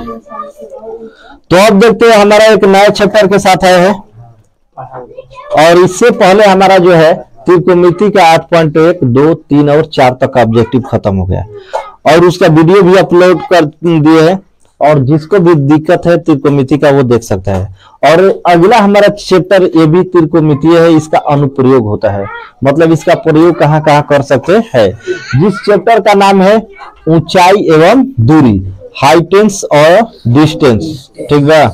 तो अब देखते हैं हमारा एक नया चैप्टर के साथ आए हैं, और इससे पहले हमारा जो है त्रिकोणमिति का 8.1, 2, 3 और 4 तक का ऑब्जेक्टिव खत्म हो गया, और उसका वीडियो भी अपलोड कर दिए है, और जिसको भी दिक्कत है त्रिकोणमिति का वो देख सकता है। और अगला हमारा चैप्टर ये भी त्रिकोणमितीय है, इसका अनुप्रयोग होता है, मतलब इसका प्रयोग कहाँ कहाँ कर सकते हैं। जिस चैप्टर का नाम है ऊंचाई एवं दूरी, हाइटेंस और डिस्टेंस, ठीक है।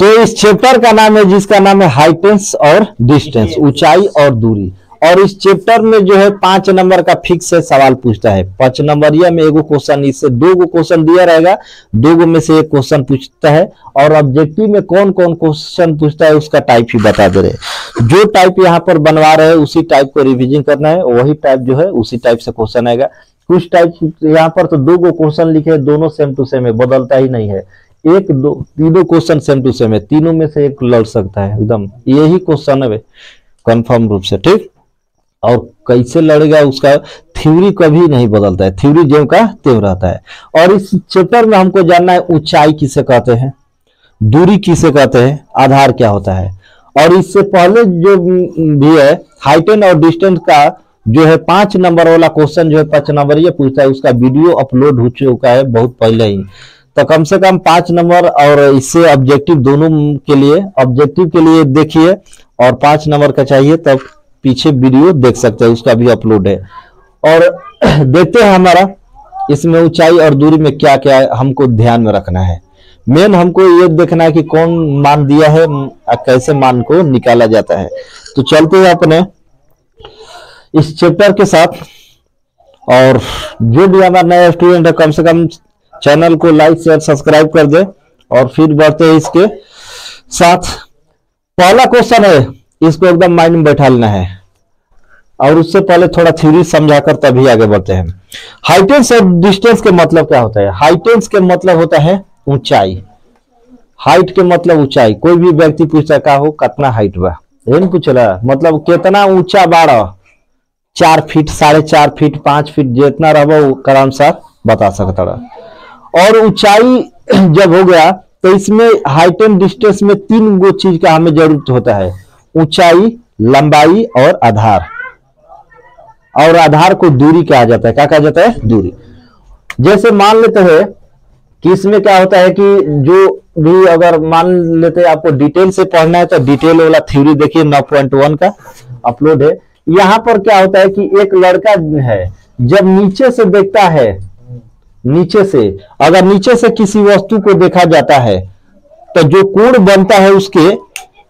तो इस चैप्टर का नाम है, जिसका नाम है हाइटेंस और डिस्टेंस, ऊंचाई और दूरी। और इस चैप्टर में जो है 5 नंबर का फिक्स है सवाल पूछता है। 5 नंबरिया में एगो क्वेश्चन, इससे 2 क्वेश्चन दिया रहेगा, 2 में से 1 क्वेश्चन पूछता है। और ऑब्जेक्टिव में कौन कौन क्वेश्चन पूछता है उसका टाइप ही बता दे रहे। जो टाइप यहाँ पर बनवा रहे हैं उसी टाइप को रिविजन करना है, वही टाइप जो है उसी टाइप से क्वेश्चन आएगा। कुछ टाइप यहाँ पर तो 2 क्वेश्चन लिखे, दोनों सेम टू सेम है, बदलता ही नहीं है। 1, 2, 3 क्वेश्चन सेम टू सेम है, तीनों में से एक लड़ सकता है, एकदम यही क्वेश्चन है कंफर्म रूप से, ठीक। और कैसे लड़ेगा उसका थ्योरी कभी नहीं बदलता है, थ्योरी ज्यों का त्यों रहता है। और इस चैप्टर में हमको जानना है ऊंचाई किसे कहते हैं, दूरी किसे कहते हैं, आधार क्या होता है। और इससे पहले जो भी है हाइटेन और डिस्टेंस का जो है 5 नंबर वाला क्वेश्चन जो है 5 नंबर ये पूछता है, उसका वीडियो अपलोड हो चुका है बहुत पहले ही। तो कम से कम 5 नंबर और इससे ऑब्जेक्टिव दोनों के लिए, ऑब्जेक्टिव के लिए देखिए और 5 नंबर का चाहिए तब पीछे वीडियो देख सकते हैं, उसका भी अपलोड है। और देखते हैं हमारा इसमें ऊंचाई और दूरी में क्या क्या हमको ध्यान में रखना है। मेन हमको ये देखना है कि कौन मान दिया है, कैसे मान को निकाला जाता है। तो चलते हैं अपने इस चैप्टर के साथ। और जो भी हमारा नया स्टूडेंट है कम से कम चैनल को लाइक शेयर सब्सक्राइब कर दे। और फिर बढ़ते हैं इसके साथ। पहला क्वेश्चन है, इसको एकदम माइंड में बैठा लेना है, और उससे पहले थोड़ा थ्योरी समझाकर तभी आगे बढ़ते हैं। हाइटेंस और डिस्टेंस के मतलब क्या होता है। हाइटेंस के मतलब होता है ऊंचाई, हाइट के मतलब ऊंचाई। कोई भी व्यक्ति पूछता का हो कितना हाइट बा, ये नहीं पूछ रहा, मतलब कितना ऊंचा बाड़ा, 4 फीट, 4.5 फीट, 5 फीट, जितना रहो वो आराम से बता सकता रहा। और ऊंचाई जब हो गया तो इसमें हाइट एंड डिस्टेंस में 3 गो चीज का हमें जरूरत होता है, ऊंचाई, लंबाई और आधार। और आधार को दूरी कहा जाता है। क्या कहा जाता है, दूरी। जैसे मान लेते हैं कि इसमें क्या होता है कि जो भी अगर मान लेते हैं आपको डिटेल से पढ़ना है तो डिटेल वाला थ्योरी देखिए 9.1 का अपलोड है। यहाँ पर क्या होता है कि एक लड़का है जब नीचे से देखता है, नीचे से अगर नीचे से किसी वस्तु को देखा जाता है तो जो कोण बनता है उसके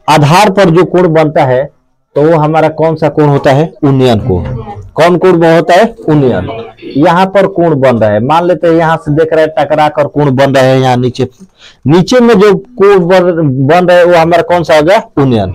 आधार पर जो कोण बनता है तो वो हमारा कौन सा कोण होता है, उन्नयन कोण। कौन कोण होता है, उन्नयन। यहाँ पर कोण बन रहा है, मान लेते हैं यहाँ से देख रहे हैं टकरा कर कोण बन रहा है, यहाँ नीचे में जो कोण बन रहा है वो हमारा कौन सा हो गया, उन्नयन।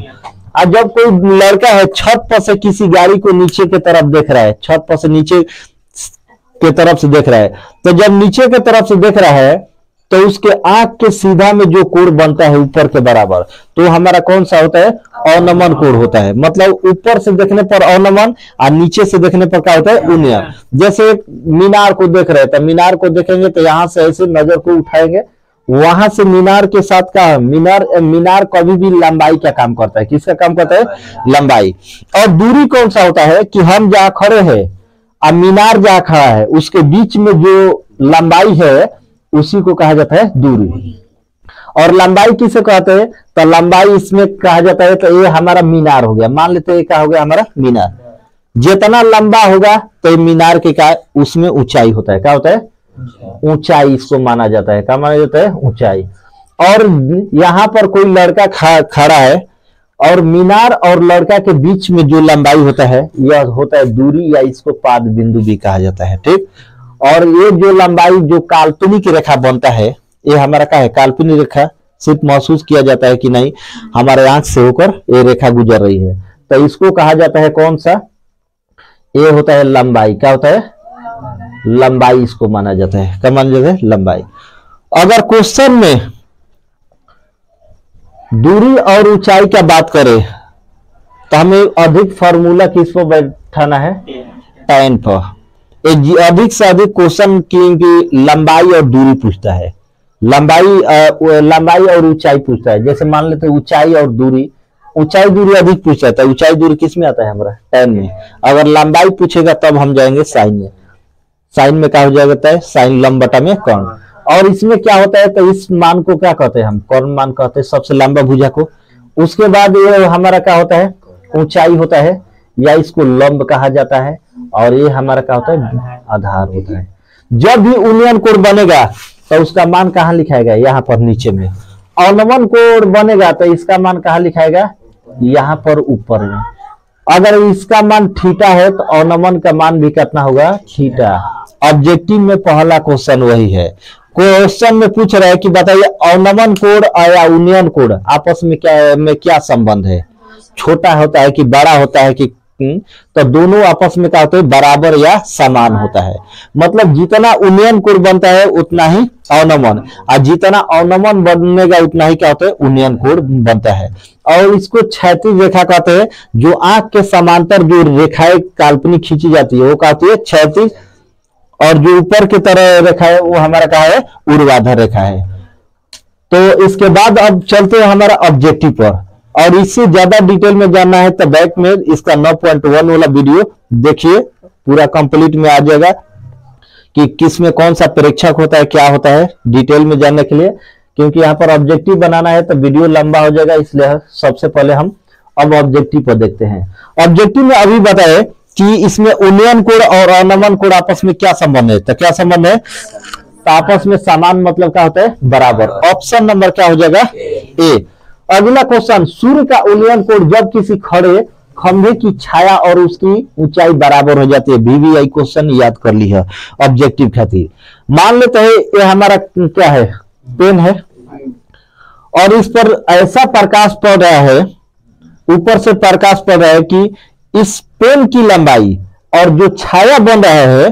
और जब कोई लड़का है छत पर से किसी गाड़ी को नीचे की तरफ देख रहा है, छत पर से नीचे के तरफ से देख रहा है, तो जब नीचे के तरफ से देख रहा है तो उसके आंख के सीधा में जो कोण बनता है ऊपर के बराबर, तो हमारा कौन सा होता है, अवनमन कोण होता है। मतलब ऊपर से देखने पर अवनमन और नीचे से देखने पर क्या होता है, उन्नयन। जैसे एक मीनार को देख रहे हैं तो मीनार को देखेंगे तो यहां से ऐसे नजर को उठाएंगे, वहां से मीनार के साथ का मीनार कभी भी लंबाई का काम करता है। किसका काम करता है, लंबाई। और दूरी कौन सा होता है कि हम जहां खड़े हैं और मीनार जहां खड़ा है उसके बीच में जो लंबाई है उसी को कहा जाता है दूरी। और लंबाई किसे कहते हैं, तो लंबाई इसमें कहा जाता है तो ये हमारा मीनार हो गया। मान लेते हैं क्या हो गया हमारा मीनार। जितना लंबा होगा तो मीनार के का उसमें ऊंचाई होता है। क्या होता है, ऊंचाई इसको माना जाता है। क्या माना जाता है, ऊंचाई। और यहाँ पर कोई लड़का खड़ा है और मीनार और लड़का के बीच में जो लंबाई होता है यह होता है दूरी, या इसको पाद बिंदु भी कहा जाता है, ठीक। और ये जो लंबाई जो काल्पनिक रेखा बनता है ये हमारा क्या है, काल्पनिक रेखा। सिर्फ महसूस किया जाता है कि नहीं हमारे आंख से होकर ये रेखा गुजर रही है, तो इसको कहा जाता है कौन सा, ये होता है लंबाई। क्या होता है, लंबाई इसको माना जाता है। क्या माना जाता है, लंबाई। अगर क्वेश्चन में दूरी और ऊंचाई का बात करें तो हमें अधिक फार्मूला किस पर बैठाना है, tan पर। अधिक से अधिक क्वेश्चन की लंबाई और दूरी पूछता है, लंबाई और ऊंचाई पूछता है। जैसे मान लेते हैं ऊंचाई और दूरी, ऊंचाई दूरी अधिक पूछता है, ऊंचाई दूरी किस में आता है हमारा tan में। अगर लंबाई पूछेगा तब हम जाएंगे साइन में, साइन में क्या हो जाएगा साइन लंब बटा में कर्ण। और इसमें क्या होता है तो इस मान को क्या कहते हैं हम, कर्ण मान कहते हैं, सबसे लंबा भुजा को। उसके बाद ये हमारा क्या होता है ऊंचाई होता है, या इसको लंब कहा जाता है, और ये हमारा क्या होता है आधार होता है। जब भी यूनियन कोण बनेगा तो उसका मान कहाँ लिखाएगा, यहाँ पर नीचे में। अवनमन कोण बनेगा तो इसका मान कहाँ लिखाएगा, यहाँ पर ऊपर में। अगर इसका मान थीटा है तो अवनमन का मान भी कितना होगा थीटा। ऑब्जेक्टिव में पहला क्वेश्चन वही है। क्वेश्चन में पूछ रहा है कि बताइए अवनमन कोण या यूनियन कोण आपस में क्या संबंध है, छोटा होता है कि बड़ा होता है कि तो दोनों आपस में क्या होता है बराबर या समान होता है। मतलब जितना यूनियन कोण बनता है उतना ही अवनमन, और जितना अवनमन बनेगा उतना ही क्या होता है यूनियन कोण बनता है। और इसको क्षैतिज रेखा कहते हैं, जो आंख के समांतर जो रेखाएं काल्पनिक खींची जाती है वो कहती है क्षैतिज, और जो ऊपर की तरह रेखा है वो हमारा क्या है ऊर्ध्वाधर रेखा है। तो इसके बाद अब चलते हैं हमारा ऑब्जेक्टिव पर, और इससे ज्यादा डिटेल में जानना है तो बैक में इसका 9.1 वाला वीडियो देखिए, पूरा कंप्लीट में आ जाएगा कि किस में कौन सा प्रेक्षक होता है, क्या होता है, डिटेल में जानने के लिए। क्योंकि यहाँ पर ऑब्जेक्टिव बनाना है तो वीडियो लंबा हो जाएगा, इसलिए सबसे पहले हम अब ऑब्जेक्टिव पर देखते हैं। ऑब्जेक्टिव में अभी बताए कि इसमें यूनियन कोण और अवनमन कोण आपस में क्या संबंध है, तो क्या संबंध है तो आपस में समान मतलब क्या होता है बराबर। ऑप्शन नंबर क्या हो जाएगा ए। अगला क्वेश्चन, सूर्य का उन्नयन कोण जब किसी खड़े खंभे की छाया और उसकी ऊंचाई बराबर हो जाती है। VVI क्वेश्चन याद कर ली है ऑब्जेक्टिव खातिर। मान लेते हैं ये हमारा क्या है पेन है, और इस पर ऐसा प्रकाश पड़ रहा है, ऊपर से प्रकाश पड़ रहा है कि इस पेन की लंबाई और जो छाया बन रहा है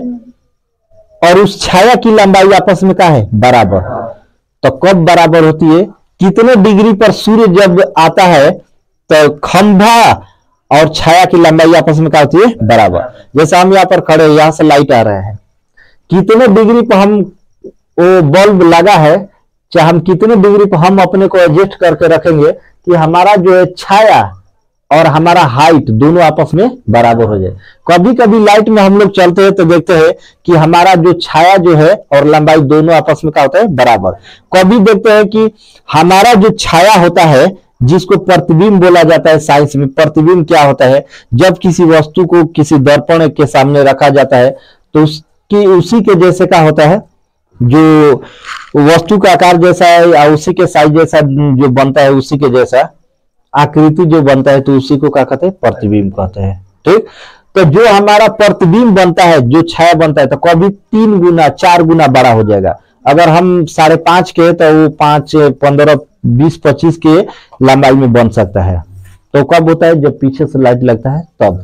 और उस छाया की लंबाई आपस में क्या है बराबर। तो कब बराबर होती है, कितने डिग्री पर सूर्य जब आता है तो खंभा और छाया की लंबाई आपस में क्या होती है बराबर। जैसे हम यहाँ पर खड़े, यहां से लाइट आ रहा है, कितने डिग्री पर हम वो बल्ब लगा है, चाहे हम कितने डिग्री पर हम अपने को एडजस्ट करके रखेंगे कि हमारा जो है छाया और हमारा हाइट दोनों आपस में बराबर हो जाए। कभी कभी लाइट में हम लोग चलते हैं तो देखते हैं कि हमारा जो छाया जो है और लंबाई दोनों आपस में क्या होता है बराबर। कभी देखते हैं कि हमारा जो छाया होता है, जिसको प्रतिबिंब बोला जाता है साइंस में। प्रतिबिंब क्या होता है, जब किसी वस्तु को किसी दर्पण के सामने रखा जाता है तो उसकी उसी के जैसे क्या होता है, जो वस्तु का आकार जैसा है या उसी के साइज जैसा जो बनता है, उसी के जैसा आकृति जो बनता है, तो उसी को क्या कहते हैं प्रतिबिंब कहते हैं। ठीक, तो जो हमारा प्रतिबिंब बनता है, जो छाया बनता है, तो कभी 3 गुना 4 गुना बड़ा हो जाएगा। अगर हम 5.5 के तो वो 5, 15, 20, 25 के लंबाई में बन सकता है। तो कब होता है, जब पीछे से लाइट लगता है तब।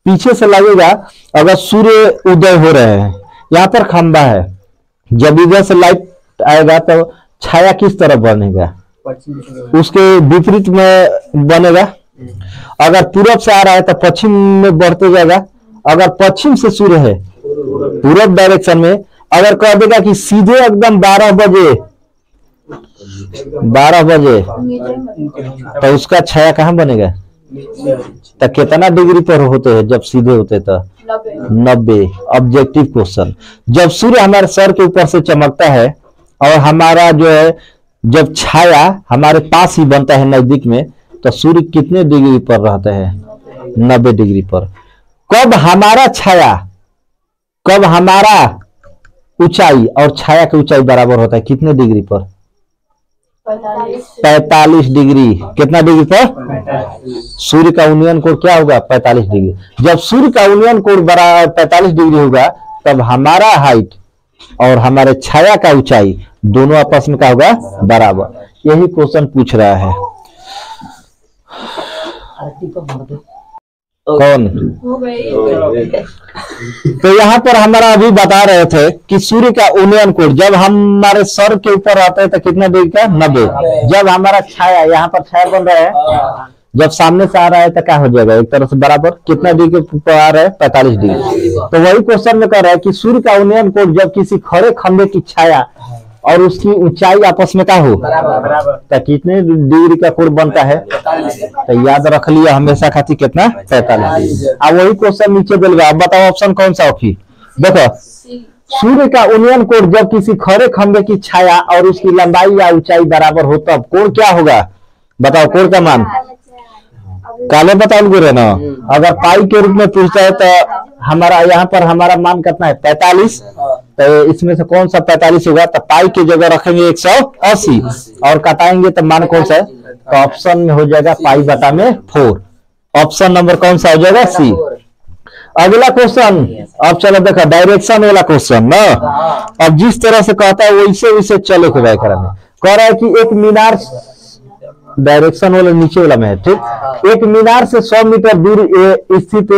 पीछे से लगेगा, अगर सूर्य उदय हो रहे हैं, यहाँ पर खंबा है, जब इधर से लाइट आएगा तो छाया किस तरफ बनेगा, उसके विपरीत में बनेगा। अगर पूरब से आ रहा है तो पश्चिम में बढ़ते जाएगा। अगर पश्चिम से सूर्य है पूरब डायरेक्शन में, अगर कह देगा कि सीधे एकदम 12 बजे तो उसका छाया कहाँ बनेगा, तो कितना डिग्री पर होते हैं जब सीधे होते तो 90। ऑब्जेक्टिव क्वेश्चन, जब सूर्य हमारे सर के ऊपर से चमकता है और हमारा जो है जब छाया हमारे पास ही बनता है नजदीक में, तो सूर्य कितने डिग्री पर रहता है 90 डिग्री पर। कब हमारा छाया, कब हमारा ऊंचाई और छाया की ऊंचाई बराबर होता है, कितने डिग्री पर 45 डिग्री। कितना डिग्री पर, सूर्य का उन्नयन कोण क्या होगा 45 डिग्री। जब सूर्य का उन्नयन कोण 45 डिग्री होगा तब हमारा हाइट और हमारे छाया का ऊंचाई दोनों आपस में क्या होगा बराबर। यही क्वेश्चन पूछ रहा है। कौन, तो यहाँ पर हमारा अभी बता रहे थे कि सूर्य का उन्नयन कोण जब हमारे सर के ऊपर आता है तो कितना डिग्री का 90। जब हमारा छाया, यहाँ पर छाया बन रहा है, जब सामने से आ रहा है तो क्या हो जाएगा, एक तरह से बराबर कितना डिग्री पर आ रहा है, 45 डिग्री। तो वही क्वेश्चन में कह रहा है कि सूर्य का उन्नयन कोण जब किसी खड़े खंभे की छाया और उसकी ऊंचाई आपस में क्या हो, तो कितने डिग्री का कोण बनता है, तो याद रख लिया हमेशा खातिर कितना, 45। अब वही क्वेश्चन नीचे देगा, अब बताओ ऑप्शन कौन सा होगी। देखो सूर्य का उन्नयन कोण जब किसी खड़े खंभे की छाया और उसकी लंबाई या ऊंचाई बराबर हो तब कोण क्या होगा, बताओ कोण का मान, काले बताओ गुरु ना। अगर पाई के रूप में पूछता है तो हमारा यहाँ पर हमारा मान कितना है, 45। तो इसमें से कौन सा 45 होगा, तो पाई की जगह रखेंगे 180 और कटाएंगे तो मान कौन सा है, तो ऑप्शन में हो जाएगा पाई बटा में 4। ऑप्शन नंबर कौन सा हो जाएगा, सी। अगला क्वेश्चन, अब चलो देखा डायरेक्शन वाला क्वेश्चन ना। अब जिस तरह से कहता है वैसे वैसे चले के में कह रहा है कि एक मीनार, डायरेक्शन वाला नीचे वाला में है, ठीक। एक मीनार से 100 मीटर दूर स्थित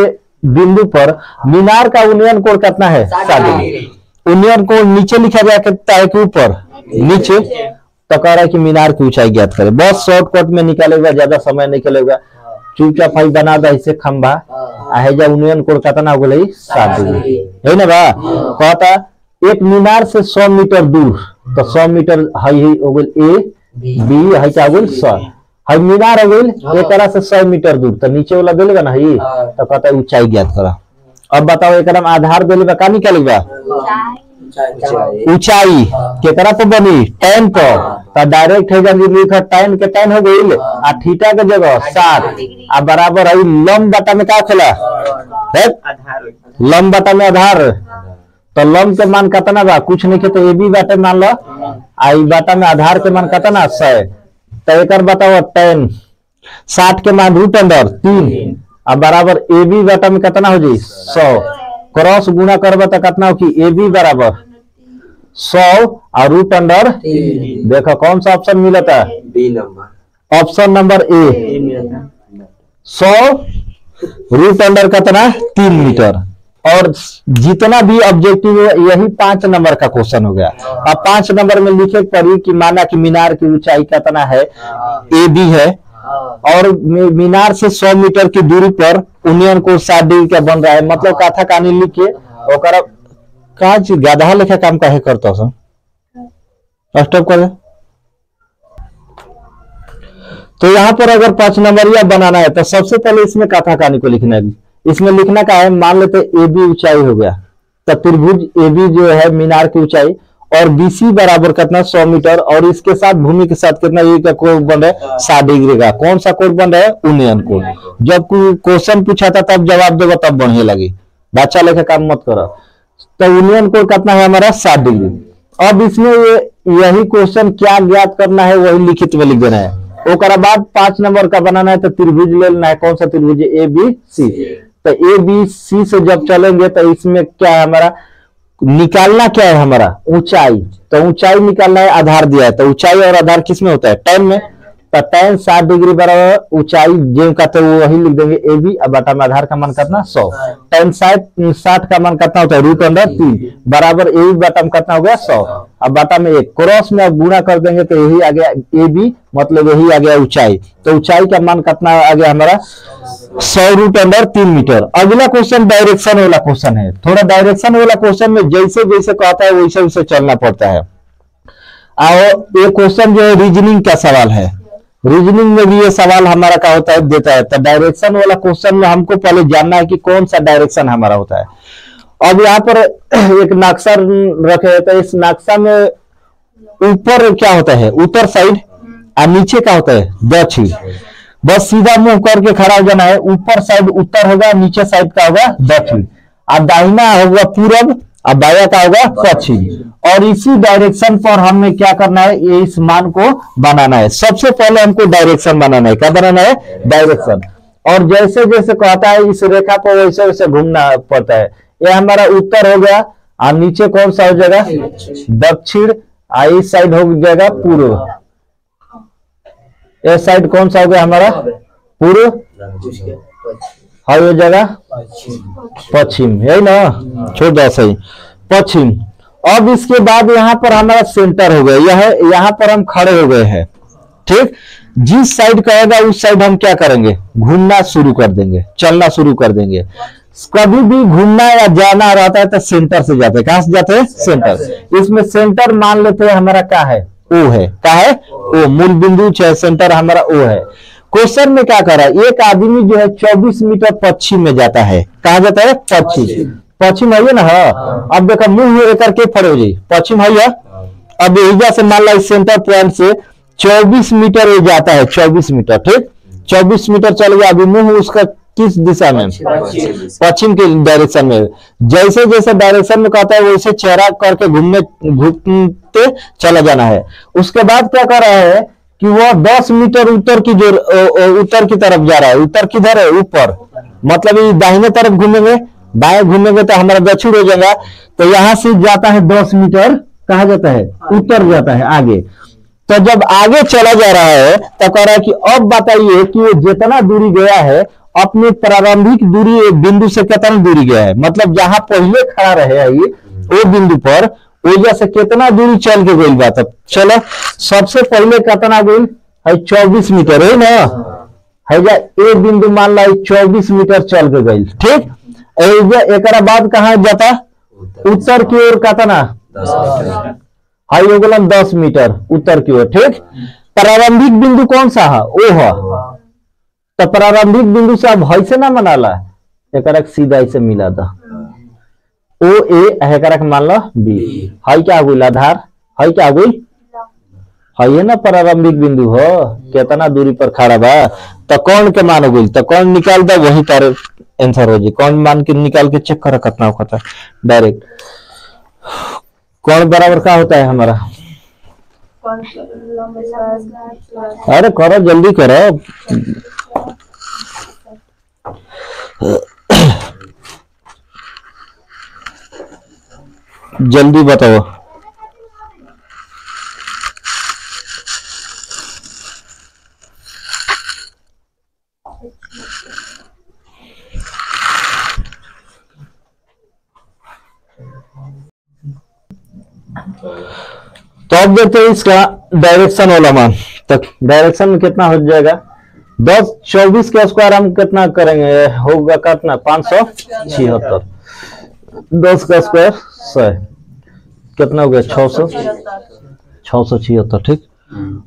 बिंदु पर मीनार का उन्नयन कोण कितना है, 60 डिग्री। उन्नयन कोण नीचे लिखा जा सकता है कि ऊपर, नीचे। तो कह रहा है कि मीनार की ऊंचाई ज्ञात करें, बहुत शॉर्टकट में निकालेगा, ज्यादा समय निकलेगा। चुपचाप फाई बना दा इसे खंभा आहेजा उन्नयन कोण कितना हो गई, 60 डिग्री है ना बा। कहता एक मीनार से 100 मीटर दूर, तो 100 मीटर हाई हो गई ए बी है क्या बोल 100 है, मीनार हो गई एक तरह से 100 मीटर दूर, तो नीचे वाला देलेगा ना ही, तो कहता है ऊंचाई ज्ञात करा। अब बताओ एक आधार देलेगा का निकालेगा, ऊंचाई के तरह तो बनी tan पर, तो डायरेक्ट है लिखा tan के tan हो गई आ थीटा के जगह 60 आ बराबर है लंब बटा में क्या खेला है, लंब बटा में आधार। तो लंब के मान कितना बा, कुछ नहीं के, तो ए बी बाटे मान लो, आई बाटा में आधार के मान कितना 100। तो एक बताओ tan 60 के मान √3 अब बराबर ए बी बाटा में कितना हो जाए 100, क्रॉस गुणा करबा तो कितना हो कि ए बी बराबर 100 और √3। देखो कौन सा ऑप्शन मिला था, B number, option number A 100 √3 कितना 3 मीटर। और जितना भी ऑब्जेक्टिव है यही 5 नंबर का क्वेश्चन हो गया। अब 5 नंबर में लिखे पड़ी कि माना कि मीनार की ऊंचाई कितना है, ए बी है, और मीनार से 100 मीटर की दूरी पर उन्नयन कोण 60 डिग्री का बन रहा है। मतलब कथा कहानी लिख के ओकरा काज गाधा लेखा काम काहे करता है, स्टॉप कर। तो यहाँ पर अगर 5 नंबरिया बनाना है तो सबसे पहले इसमें कथा कहानी को लिखना है। इसमें लिखना का है, मान लेते ए बी ऊंचाई हो गया, तो त्रिभुज ए बी जो है मीनार की ऊंचाई और बीसी बराबर कितना 100 मीटर, और इसके साथ भूमि के साथ कितना ये का कोण बन रहा है 60 डिग्री का। कौन सा कोण बन रहा है, उन्नयन कोण। जब कोई क्वेश्चन पूछा था तब जवाब देगा तब बढ़िया लगी, बच्चा लेके काम मत करो। तो उन्नयन कोण कितना है हमारा 60 डिग्री। अब इसमें यही क्वेश्चन क्या ज्ञात करना है वही लिखित में लिख देना है। ओकरा बाद 5 नंबर का बनाना है तो त्रिभुज ले लेना है, कौन सा त्रिभुज, ए बी सी। तो ए बी सी से जब चलेंगे तो इसमें क्या है हमारा, निकालना क्या है हमारा ऊंचाई। तो ऊंचाई निकालना है, आधार दिया है, तो ऊंचाई और आधार किस में होता है, tan में। तो tan 60 डिग्री बराबर ऊंचाई जो कहते हैं वो वही लिख देंगे ए बी, अब बटा में आधार का मान कितना 100। tan 60 का मान कितना होता है √3 बराबर ए बी बटा में कितना हो गया 100। अब बटा में 1 क्रॉस में अब गुणा कर देंगे तो यही आ गया ए बी, मतलब यही आ गया ऊंचाई। तो ऊंचाई का मान कितना आ गया हमारा 100 √3 मीटर। अगला क्वेश्चन डायरेक्शन वाला क्वेश्चन है। थोड़ा डायरेक्शन वाला क्वेश्चन में जैसे जैसे कहता है वैसे वैसे चलना पड़ता है। और ये क्वेश्चन जो है रीजनिंग का सवाल है, रीजनिंग में भी ये सवाल हमारा क्या होता है देता है। तो डायरेक्शन वाला क्वेश्चन में हमको पहले जानना है कि कौन सा डायरेक्शन हमारा होता है। अब यहाँ पर एक नक्शा रखे हैं, तो इस नक्शा में ऊपर क्या होता है उत्तर साइड और नीचे क्या होता है दक्षिण। बस सीधा मुंह करके खड़ा हो जाना है, ऊपर साइड उत्तर होगा, नीचे साइड का होगा दक्षिण, और दाहिना होगा पूरब और बाया का होगा पश्चिम। और इसी डायरेक्शन पर हमें क्या करना है, ये इस मान को बनाना है। सबसे पहले हमको डायरेक्शन बनाना है, क्या बनाना है डायरेक्शन। और जैसे जैसे कहता है इस रेखा पर वैसे वैसे घूमना पड़ता है। ये हमारा उत्तर हो गया, और नीचे कौन सा हो जाएगा दक्षिण, और इस साइड हो जाएगा पूर्व। इस साइड कौन सा हो गया हमारा पूर्व, हो जाएगा पश्चिम, यही ना, छोड़ दो सही पश्चिम। अब इसके बाद यहाँ पर हमारा सेंटर हो गया, यह यहाँ पर हम खड़े हो गए हैं, ठीक। जिस साइड कहेगा उस साइड हम क्या करेंगे, घूमना शुरू कर देंगे, चलना शुरू कर देंगे। कभी भी घूमना या जाना रहता है तो सेंटर से जाते हैं। कहां से जाते हैं, सेंटर। इसमें सेंटर मान लेते हैं हमारा क्या है, ओ है। क्या है, ओ। मूल बिंदु चाहे सेंटर हमारा ओ है। क्वेश्चन में क्या कर रहा है, एक आदमी जो है 24 मीटर पश्चिम में जाता है। कहा जाता है, पश्चिम। पश्चिम है ना, हाँ। अब देखो मुंह एक करके पड़े जी, पश्चिम है। अब एजा से मान ला इस सेंटर पॉइंट से 24 मीटर ये जाता है, 24 मीटर, ठीक। 24 मीटर चल गया। अभी मुंह उसका किस दिशा में, पश्चिम के डायरेक्शन में। जैसे जैसे डायरेक्शन में कहता है वैसे चेहरा करके घूमते चला जाना है। उसके बाद क्या कर रहा है कि वह 10 मीटर उत्तर की जो उत्तर की तरफ जा रहा है। उत्तर किधर है, ऊपर। मतलब ये दाहिने तरफ घूमेंगे, बाएं घूमेंगे तो हमारा दक्षिण हो जाएगा। तो यहां से जाता है 10 मीटर, कहा जाता है उत्तर जाता है आगे। तो जब आगे चला जा रहा है तो कह रहा है कि अब बताइए कि वो जितना दूरी गया है अपनी प्रारंभिक दूरी एक बिंदु से कितना दूरी गया है। मतलब जहां पहले खड़ा रहे वो बिंदु पर ओजा से कितना दूरी चल के गई बात। अब चलो सबसे पहले कितना गई है, 24 मीटर है ना, है जा। एक बिंदु मान ला 24 मीटर चल के गई, ठीक। एक बाद कहा जाता, उत्तर की ओर कितना, हाई हो गया 10 मीटर उत्तर की ओर, ठीक। प्रारंभिक बिंदु कौन सा है, ओ है। तो प्रारंभिक बिंदु से अब ऐसे ना मनाला, एक सीधा ऐसे मिला था, ओ ए है मान लो बी। हाई क्या हुई, आधार हाई क्या हुई, हाई है ना प्रारंभिक बिंदु हो, कितना दूरी पर खड़ा बा। तो कौन के मान हो गई, तो कौन निकाल दे वही तारे आंसर हो जाए। कौन मान के निकाल के चेक करा कितना होता है डायरेक्ट। कौन बराबर क्या होता है हमारा, अरे करो जल्दी करो, जल्दी बताओ। तो अब देखते हैं इसका डायरेक्शन वाला मान। तो डायरेक्शन में कितना हो जाएगा, 10 24 के स्क्वायर हम कितना करेंगे, होगा कितना 576। 10 का स्क्वायर 100 कितना हो गया 676, ठीक।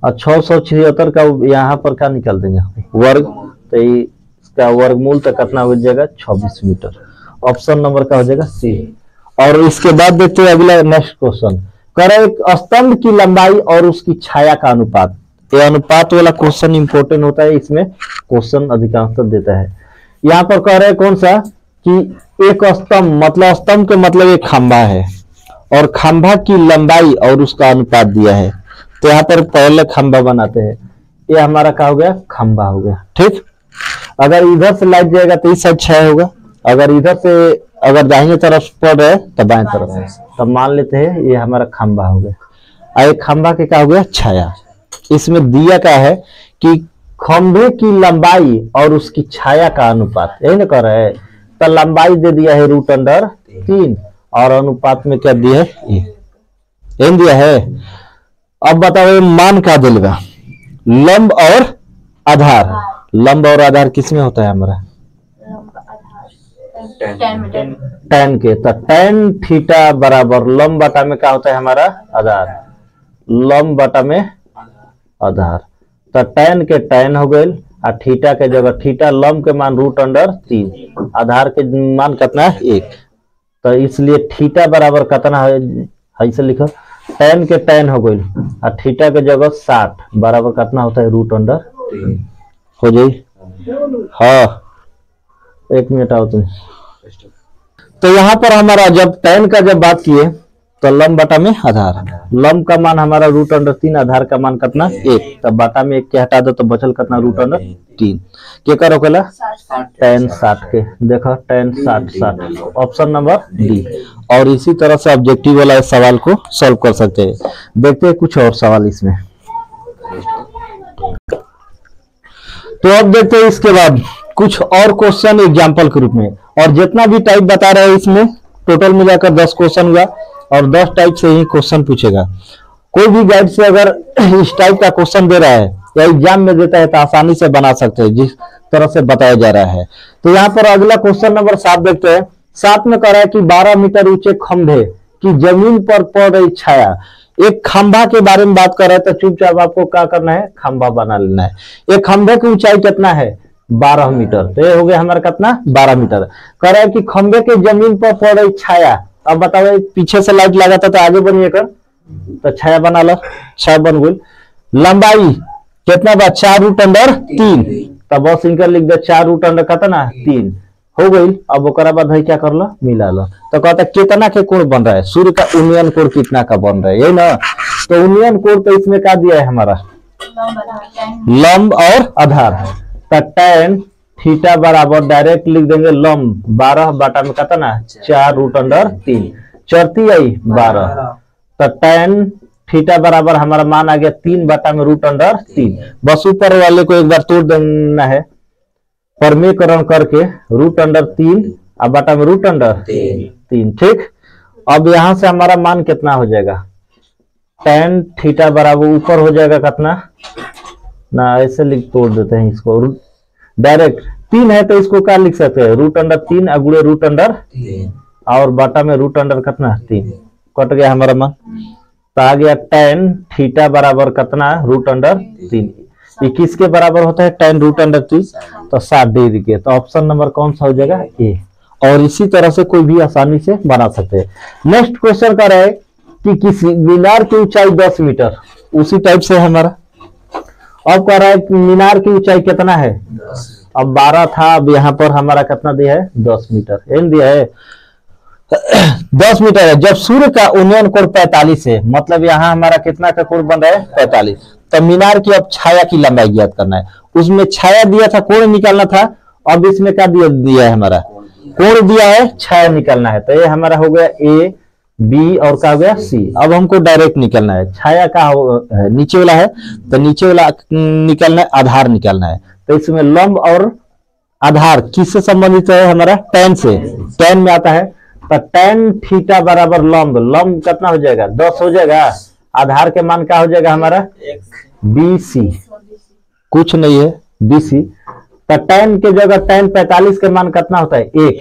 और 676 का यहाँ पर क्या निकाल देंगे, वर्ग। तो इसका वर्गमूल तो कितना हो जाएगा 26 मीटर। ऑप्शन नंबर का हो जाएगा सी। और इसके बाद देखते हैं अगला नेक्स्ट क्वेश्चन, कर एक स्तंभ की लंबाई और उसकी छाया का अनुपात। ये अनुपात वाला क्वेश्चन इंपॉर्टेंट होता है, इसमें क्वेश्चन अधिकांशतः देता है। यहाँ पर कह रहे हैं कौन सा कि एक स्तंभ, मतलब स्तंभ के मतलब एक खंभा है और खंभा की लंबाई और उसका अनुपात दिया है। तो यहाँ पर पहले खंभा बनाते हैं। ये हमारा क्या हो गया, खंभा हो गया, ठीक। अगर इधर से लाइट जाएगा तो इस साइड छाया होगा, अगर इधर से अगर दाहिने तरफ पड़ रहा है तो बाएं तरफ है। तो मान लेते हैं ये हमारा खंभा हो गया। एक खंभा के क्या हो गया, छाया। इसमें दिया क्या है कि खंभे की लंबाई और उसकी छाया का अनुपात, यही ना कर रहा है। तो लंबाई दे दिया है √3 और अनुपात में क्या दिया है, ये दिया है। अब बताओ मान क्या देगा, लंब और आधार। लंब और आधार किसमें होता है हमारा, tan के। तो tan थीटा बराबर लंब बटा में क्या होता है हमारा, आधार। लंब बटा में आधार। तो tan के tan हो गए और थीटा के जगह थीटा, लंब के मान √3, आधार के मान कितना है 1। तो इसलिए थीटा बराबर कितना है, ऐसे लिखो tan के tan हो गई और थीटा के जगह 60 बराबर कितना होता है √3 हो जाए। हाँ एक मिनट आओ तुम। तो यहाँ पर हमारा जब tan का जब बात किए तो लंब बटा में आधार, लंब का मान हमारा √3, आधार का मान कितना 1। तब बटा में 1 के हटा दो तो बचल कितना √3 के करो केला tan 60 के। देखो tan 60 ऑप्शन नंबर डी। और इसी तरह से ऑब्जेक्टिव वाला इस सवाल को सॉल्व कर सकते हैं। देखते हैं कुछ और सवाल इसमें। तो अब देखते हैं इसके बाद कुछ और क्वेश्चन एग्जाम्पल के रूप में। और जितना भी टाइप बता रहे हैं इसमें टोटल मिलाकर 10 क्वेश्चन हुआ और 10 टाइप से ही क्वेश्चन पूछेगा। कोई भी गाइड से अगर इस टाइप का क्वेश्चन दे रहा है या एग्जाम में देता है तो आसानी से बना सकते हैं जिस तरह से बताया जा रहा है। तो यहाँ पर अगला क्वेश्चन नंबर 7 देखते हैं। 7 में कह रहा है कि 12 मीटर ऊंचे खंभे की जमीन पर पड़ रही छाया। एक खंभा के बारे में बात कर रहे हैं तो चुपचाप आपको क्या करना है, खंभा बना लेना है। एक खंभे की ऊंचाई कितना है, 12 मीटर। तो ये हो गया हमारा कितना, 12 मीटर। कह रहा है कि खंभे के जमीन पर पड़ रही छाया। अब बताओ पीछे से लाइट लगा था तो आगे बनिए कर, तो छाया बना लो, छाया बन गई। लंबाई कितना बा, 4√3। तब बस इनका लिख दे 4√3 कितना, 3 हो गई। अब ओकरा बाद है क्या कर लो, मिला लो। तो कहता है कितना के कोण बन रहा है, सूर्य का यूनियन कोण कितना का बन रहा है, यही ना। तो यूनियन कोण तो इसमें क्या दिया है हमारा, लंब और आधार। तो tan थीटा बराबर डायरेक्ट लिख देंगे लंब 12 बटा में कितना, 4√3 चौथी आई 12। तो tan थीटा बराबर हमारा मान आ गया 3 बटा में √3। बस ऊपर वाले को एक बार तोड़ देना है परमीकरण करके, √3 अब बटा में √3, ठीक। अब यहां से हमारा मान कितना हो जाएगा, tan थीटा बराबर ऊपर हो जाएगा कितना ना, ऐसे लिख तोड़ देते हैं इसको डायरेक्ट। 3 है तो इसको क्या लिख सकते हैं, √3 अगुड़े √3 और बटा में √3 कितना, 3 कट गया हमारा मान। तो आ गया tan थीटा बराबर कितना, √3। ये किसके बराबर होता है, tan √3 तो 60 डिग्री के। तो ऑप्शन नंबर कौन सा हो जाएगा, ए। और इसी तरह से कोई भी आसानी से बना सकते हैं। नेक्स्ट क्वेश्चन कर रहा है कि किसी मीनार की ऊंचाई 10 मीटर, उसी टाइप से हमारा। अब कह रहा है कि मीनार की ऊंचाई कितना है, अब 12 था, अब यहाँ पर हमारा कितना दिया है, 10 मीटर एन दिया है 10 मीटर है। जब सूर्य का उन्नयन कोण 45 है, मतलब यहाँ हमारा कितना का कोण बन रहा है, 45। तब मीनार की अब छाया की लंबाई ज्ञात करना है। उसमें छाया दिया था, कोण निकालना था। अब इसमें क्या दिया है हमारा, कोण दिया है, छाया निकालना है। तो ये हमारा हो गया ए, बी और क्या हो गया, सी। अब हमको डायरेक्ट निकालना है, छाया का नीचे वाला है तो नीचे वाला निकालना है, आधार निकालना है। तो इसमें लंब और आधार किससे संबंधित है हमारा, tan से, tan में आता है। तो tan थीटा बराबर लंब, लंब कितना हो जाएगा, 10 हो जाएगा। आधार के मान क्या हो जाएगा हमारा, BC, कुछ नहीं है BC। तो tan के जगह tan 45 के मान कितना होता है, 1।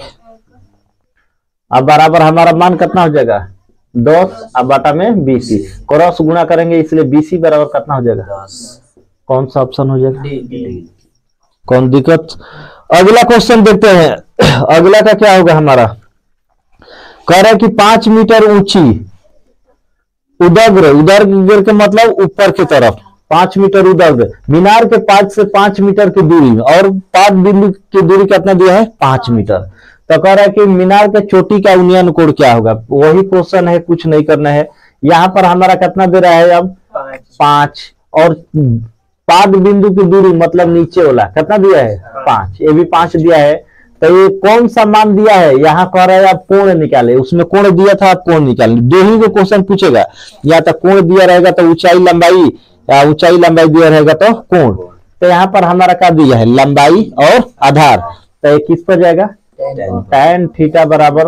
अब बराबर हमारा मान कितना हो जाएगा, 10 अब बटा में BC। क्रॉस गुणा करेंगे इसलिए BC बराबर कितना हो जाएगा, 10। कौन सा ऑप्शन हो जाएगा, कौन दिक्कत। अगला क्वेश्चन देखते हैं। अगला का क्या होगा हमारा, कह रहा है कि 5 मीटर ऊंची उदग्र, उदग्र के मतलब ऊपर की तरफ, 5 मीटर उदग्र मीनार के 5 से 5 मीटर की दूरी में, और 5 बिंदु की दूरी कितना दिया है, 5 मीटर। तो कह रहा है कि मीनार के चोटी का उन्नयन कोण क्या होगा। वही क्वेश्चन है, कुछ नहीं करना है। यहाँ पर हमारा कितना दे रहा है, अब 5 और 5 बिंदु की दूरी मतलब नीचे वाला कितना दिया है, 5, ये भी 5 दिया है। तो ये कौन सा मान दिया है, यहाँ कह रहा है आप कोण निकाले। उसमें कोण दिया था, आप कोण निकाले। दो ही को क्वेश्चन पूछेगा, या तो कोण दिया रहेगा तो ऊंचाई लंबाई, या ऊंचाई लंबाई दिया रहेगा तो कोण। तो यहाँ पर हमारा क्या दिया है, लंबाई और आधार। तो ये किस पर जाएगा, tan थीटा बराबर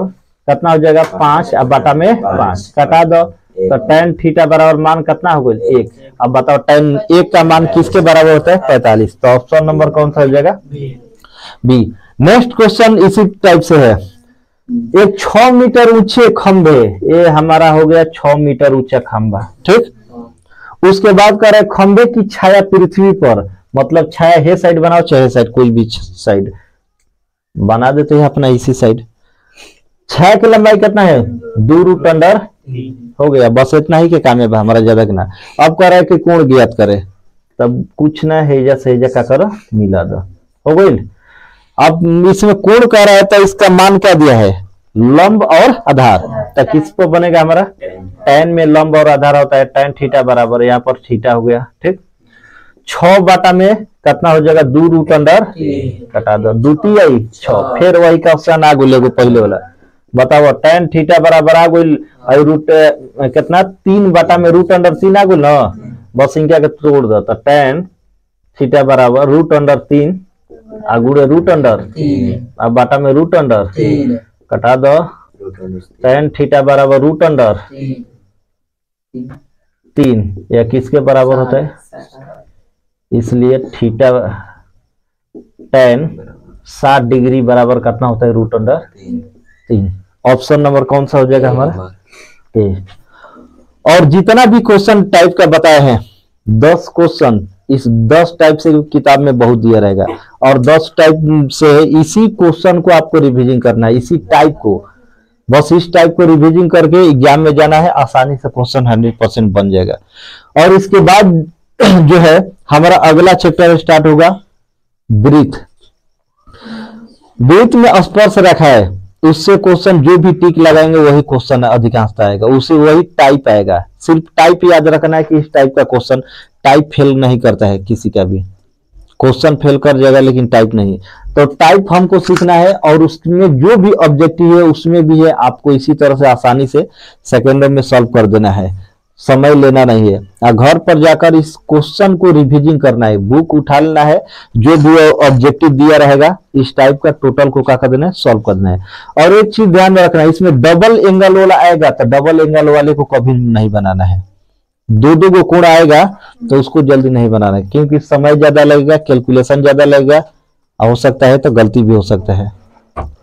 कितना हो जाएगा, 5 अब बटा में 5 कटा दो। तो tan थीटा बराबर मान कितना हो गया, 1। अब बताओ tan 1 का मान किसके बराबर होता है, 45। तो ऑप्शन नंबर कौन सा हो जाएगा, बी। नेक्स्ट क्वेश्चन इसी टाइप से है। एक 6 मीटर ऊंचे खंभे, ये हमारा हो गया 6 मीटर ऊंचा खंभा, ठीक। उसके बाद कह रहे खंभे की छाया पृथ्वी पर, मतलब छाया हे साइड बनाओ चाहे साइड, कोई भी साइड बना देते हैं अपना इसी साइड। छाया की लंबाई कितना है, 2√3 हो गया। बस इतना ही के काम है हमारा, ज्यादा ना। अब कह रहा है कि कोण ज्ञात करे, तब कुछ ना हेजा सहेजा का करो मिला दो, हो गई। अब इसमें कोण कह रहा है तो इसका मान क्या दिया है, लंब और आधार। तो किस पर बनेगा हमारा, tan में लंब और आधार होता है, tan थीटा बराबर यहाँ पर थीटा हो गया, ठीक। 6 बटा में कितना हो जाएगा, 2√3 कटा दो, 2 आई 6। फिर वही का ऑप्शन आ गई पहले वाला, बताओ tan थीटा बराबर आ गई रूट कितना, 3 बटा में √3 आ गई ना। बस इनका के तोड़ दो। तो tan थीटा बराबर √3 आगुड़े √3 अब बटा में √3 कटा दो। tan थीटा बराबर √3 या किसके बराबर होता है, इसलिए थीटा tan 60 डिग्री बराबर कितना होता है, √3। ऑप्शन नंबर कौन सा हो जाएगा हमारा, ए। और जितना भी क्वेश्चन टाइप का बताए हैं 10 क्वेश्चन, इस 10 टाइप से किताब में बहुत दिया रहेगा, और 10 टाइप से इसी क्वेश्चन को आपको रिवीजन करना है, इसी टाइप को, बस इस टाइप को रिवीजन करके एग्जाम में जाना है, आसानी से क्वेश्चन 100% बन जाएगा। और इसके बाद जो है हमारा अगला चैप्टर स्टार्ट होगा ब्रीथ। ब्रीथ में स्पर्श रखा है, उससे क्वेश्चन जो भी टिक लगाएंगे वही क्वेश्चन अधिकांशतः आएगा, उसे वही टाइप आएगा। सिर्फ टाइप याद रखना है कि इस टाइप का क्वेश्चन, टाइप फेल नहीं करता है किसी का भी, क्वेश्चन फेल कर जाएगा लेकिन टाइप नहीं। तो टाइप हमको सीखना है, और उसमें जो भी ऑब्जेक्टिव है उसमें भी है, आपको इसी तरह से आसानी से सेकेंडों में सॉल्व कर देना है, समय लेना नहीं है। और घर पर जाकर इस क्वेश्चन को रिवीजन करना है, बुक उठा लेना है, जो भी ऑब्जेक्टिव दिया रहेगा इस टाइप का टोटल को क्या कर देना है, सॉल्व कर देना है। और एक चीज ध्यान में रखना है, इसमें डबल एंगल वाला आएगा तो डबल एंगल वाले को कभी नहीं बनाना है, दो को कोण आएगा तो उसको जल्दी नहीं बनाना है, क्योंकि समय ज्यादा लगेगा, कैलकुलेशन ज्यादा लगेगा, हो सकता है तो गलती भी हो सकता है।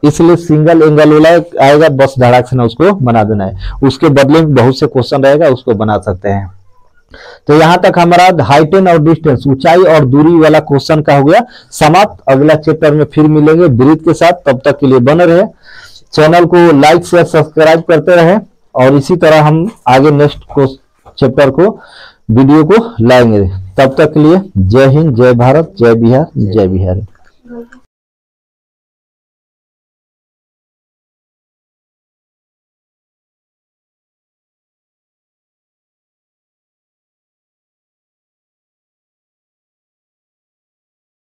इसलिए सिंगल एंगल वाला आएगा, बस धड़ाक से ना उसको बना देना है, उसके बदले में बहुत से क्वेश्चन रहेगा उसको बना सकते हैं। तो यहां तक हमारा हाइट एंड और डिस्टेंस, ऊंचाई और दूरी वाला क्वेश्चन का हो गया समाप्त। अगला चैप्टर में फिर मिलेंगे ब्रीथ के साथ, तब तक के लिए बने रहे, चैनल को लाइक शेयर सब्सक्राइब करते रहे, और इसी तरह हम आगे नेक्स्ट चैप्टर को वीडियो को लाएंगे। तब तक के लिए जय हिंद, जय भारत, जय बिहार, जय बिहारी।